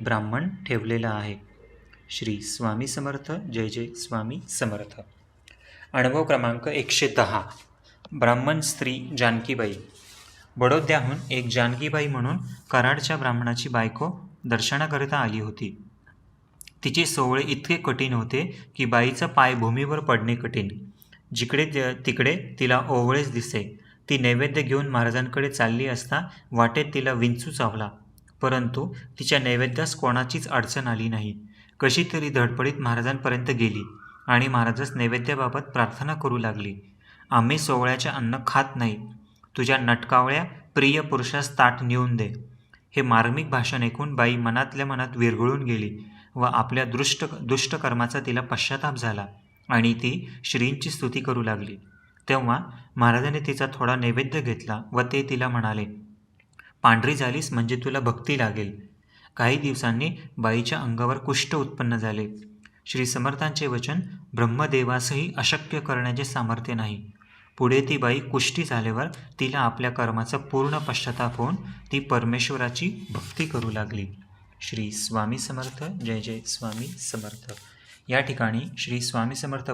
ब्राह्मण ठेवलेला आहे. श्री स्वामी समर्थ. जय जय स्वामी समर्थ. अनुभव क्रमांक 110. ब्राह्मण स्त्री जानकीबाई. बडोद्याहून एक जानकीबाई म्हणून कराडच्या ब्राह्मणाची बायको दर्शनाकरिता आली होती. तिचे सोवळे इतके कठीण होते की बाईचा पाय भूमीवर पडणे कठीण. जिकडे तिकडे तिला ओवळेच दिसे. ती नैवेद्य घेऊन महाराजांकडे चालली असता वाटेत तिला विंचू चावला, परंतु तिच्या नैवेद्यास कोणाचीच अडचण आली नाही. कशी तरी धडपडीत महाराजांपर्यंत गेली आणि महाराजास नैवेद्याबाबत प्रार्थना करू लागली. आम्ही सोवळ्याचे अन्न खात नाही, तुझ्या नटकावळ्या प्रिय पुरुषास ताट नेऊन दे. हे मार्मिक भाषण ऐकून बाई मनातल्या मनात विरघळून गेली व आपल्या दुष्ट कर्माचा तिला पश्चाताप झाला आणि ती श्रींची स्तुती करू लागली. तेव्हा महाराजांनी तिचा थोडा नैवेद्य घेतला व ते तिला म्हणाले, पांढरी झालीस म्हणजे तुला भक्ती लागेल. काही दिवसांनी बाईच्या अंगावर कुष्ठ उत्पन्न झाले. श्री समर्थांचे वचन, ब्रह्मदेवासही अशक्य करण्याचे सामर्थ्य नाही. पुढे ती बाई कुष्ठी झाल्यावर तिला आपल्या कर्माचा पूर्ण पश्चाताप होऊन ती परमेश्वराची भक्ती करू लागली. श्री स्वामी समर्थ. जय जय स्वामी समर्थ. या ठिकाणी श्री स्वामी समर्थ